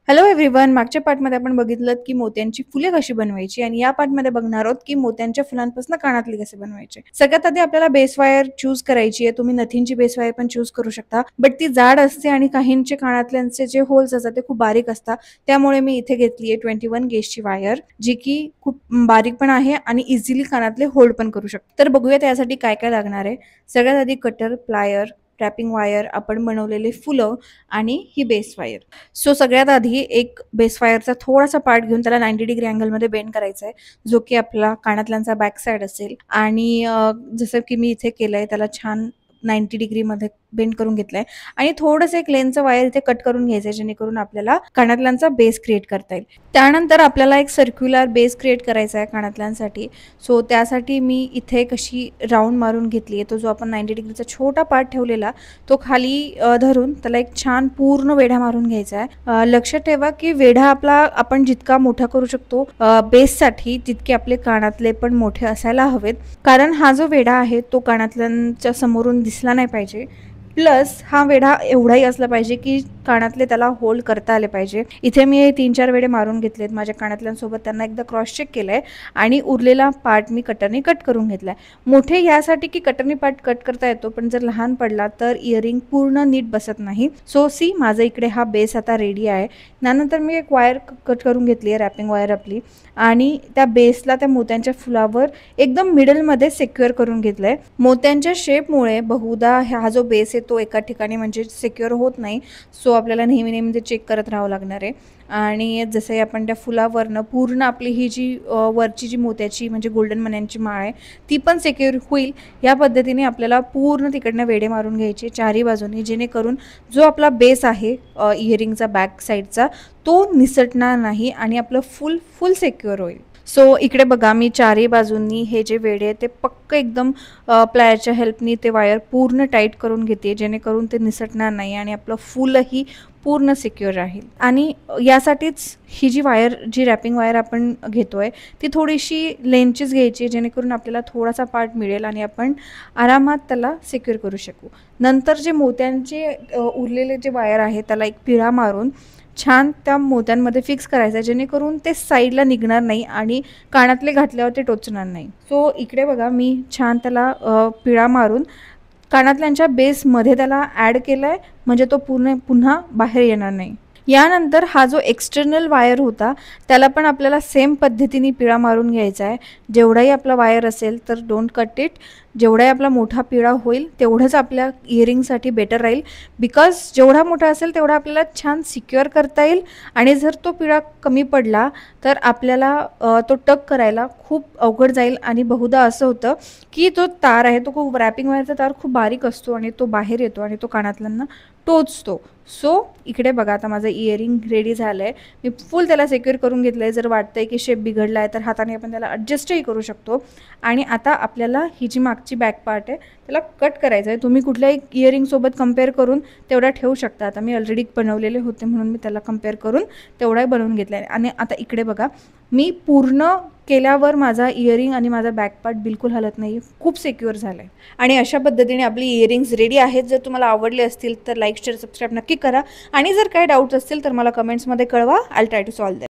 Hello everyone. मागच्या पार्टमध्ये आपण बघितलं की मोत्यांची फुले कशी बनवायची आणि या पार्टमध्ये बघणार आहोत की मोत्यांच्या फुलांपासून कानातले कसे बनवायचे. सगळ्यात आधी आपल्याला बेस वायर चूज करायची आहे. तुम्ही नथींची बेस वायर पण चूज करू शकता, बट ती जाड असते आणि काहींचे कानातल्यांचे जे होल्स असतात ते खूप बारीक असतात. त्यामुळे मी इथे घेतली आहे 21 गेजची वायर, जी की खूप बारीक पण आहे आणि इझिली कानातले होल्ड पण करू शकतो. तर बघूया त्यासाठी काय काय लागणार आहे. सगळ्यात आधी कटर, प्लायर, रॅपिंग वायर, आपण बनवलेले फुलं आणि ही बेस वायर. सो सगळ्यात आधी एक बेस वायरचा थोडासा पार्ट घेऊन त्याला 90 डिग्री अँगलमध्ये बेंड करायचा आहे, जो की आपला कानातल्यांचा बॅक साईड असेल. आणि जसं की मी इथे केलंय त्याला छान 90 डिग्रीमध्ये बेंड करून घेतलंय आणि थोडंसं एक लेनचं वायर इथे कट करून घ्यायचं आहे, जेणेकरून आपल्याला कानातल्यांचा बेस क्रिएट करता येईल. त्यानंतर आपल्याला एक सर्क्युलर बेस क्रिएट करायचा आहे कानातल्यांसाठी. सो त्यासाठी मी इथे कशी राऊंड मारून घेतली आहे, तो जो आपण 90 डिग्रीचा छोटा पार्ट ठेवलेला तो खाली धरून त्याला एक छान पूर्ण वेढा मारून घ्यायचा आहे. लक्षात ठेवा की वेढा आपला आपण जितका मोठा करू शकतो बेससाठी, तितके आपले कानातले पण मोठे असायला हवेत, कारण हा जो वेढा आहे तो कानातल्यांच्या समोरून दिसला नाही पाहिजे. प्लस हा वेढा एवढाही असला पाहिजे की कानातले त्याला होल्ड करता आले पाहिजे. इथे मी 3-4 वेढे मारून घेतलेत माझ्या कानातल्यांसोबत, त्यांना एकदा क्रॉस चेक केलंय आणि उरलेला पार्ट मी कटरने कट करून घेतलाय. मोठे यासाठी की कटरने पार्ट कट करता येतो, पण जर लहान पडला तर इयरिंग पूर्ण नीट बसत नाही. सो सी माझा इकडे हा बेस आता रेडी आहे. त्यानंतर मी एक वायर कट करून घेतली आहे, रॅपिंग वायर आपली, आणि त्या बेसला त्या मोत्यांच्या फुलावर एकदम मिडलमध्ये सिक्युअर करून घेतलंय. मोत्यांच्या शेपमुळे बहुधा हा जो बेस आहे तो एका ठिकाणी म्हणजे सिक्युअर होत नाही. सो आपल्याला नेहमी नेहमी ते चेक करत राहावं लागणार आहे. आणि जसंही आपण त्या फुलावरनं पूर्ण आपली ही जी वरची जी मोत्याची म्हणजे गोल्डन मण्यांची माळ आहे ती पण सिक्युअर होईल, या पद्धतीने आपल्याला पूर्ण तिकडनं वेढे मारून घ्यायचे चारही बाजूनी, जेणेकरून जो आपला बेस आहे इयरिंगचा बॅक साईडचा तो निसटणार नाही आणि आपलं फुल फुल सिक्युअर होईल. सो इकडे बघा, मी चारही बाजूंनी हे जे वेढे ते पक्क एकदम प्लायरच्या हेल्पनी ते वायर पूर्ण टाईट करून घेते, जेणेकरून ते निसटणार नाही आणि आपलं फुलही पूर्ण सिक्युअर राहील. आणि यासाठीच ही जी वायर, जी रॅपिंग वायर आपण घेतोय ती थोडीशी लेंथचीच घ्यायची, जेणेकरून आपल्याला थोडासा पार्ट मिळेल आणि आपण आरामात त्याला सिक्युअर करू शकू. नंतर जे मोत्यांचे उरलेले जे वायर आहे त्याला एक पिळा मारून छान त्या मोत्यांमध्ये फिक्स करायचं आहे, जेणेकरून ते साईडला निघणार नाही आणि कानातले घातल्यावर ते टोचणार नाही. सो इकडे बघा, मी छान त्याला पिळा मारून कानातल्यांच्या बेसमध्ये त्याला ॲड केलं आहे, म्हणजे तो पुन्हा बाहेर येणार नाही. यानंतर हा जो एक्सटर्नल वायर होता त्याला पण आपल्याला सेम पद्धतीने पिळा मारून घ्यायचा आहे. जेवढाही आपला वायर असेल तर डोंट कट इट. जेवढाही आपला मोठा पिळा होईल तेवढंच आपल्या इयरिंगसाठी बेटर राहील, बिकॉज जेवढा मोठा असेल तेवढा आपल्याला छान सिक्युअर करता येईल. आणि जर तो पिळा कमी पडला तर आपल्याला तो टक करायला खूप अवघड जाईल. आणि बहुधा असं होतं की तो तार आहे, तो खूप रॅपिंग वायरचा तार खूप बारीक असतो आणि तो बाहेर येतो आणि तो कानातल्यांना टोचतो. सो इकडे बघा, आता माझं इयरिंग रेडी झालं आहे. मी फुल त्याला सिक्युअर करून घेतलं आहे. जर वाटतं आहे की शेप बिघडला आहे तर हाताने आपण त्याला ॲडजस्टही करू शकतो. आणि आता आपल्याला ही जी मागची बॅक पार्ट आहे त्याला कट करायचं आहे. तुम्ही कुठल्याही इयरिंगसोबत कम्पेअर करून तेवढा ठेवू शकता. आता मी ऑलरेडी बनवलेले होते म्हणून मी त्याला कम्पेअर करून तेवढाही बनवून घेतला आहे. आणि आता इकडे बघा, मी पूर्ण केल्यावर माझा इयरिंग आणि माझा बॅक पार्ट बिलकुल हलत नाही, खूप सिक्युअर झालं आहे. आणि अशा पद्धतीने आपली इयरिंग्स रेडी आहेत. जर तुम्हाला आवडले असतील तर लाईक, शेअर, सबस्क्राईब नक्की करा. आणि जर काही डाऊट्स असतील तर मला कमेंट्समध्ये कळवा. I try to solve them.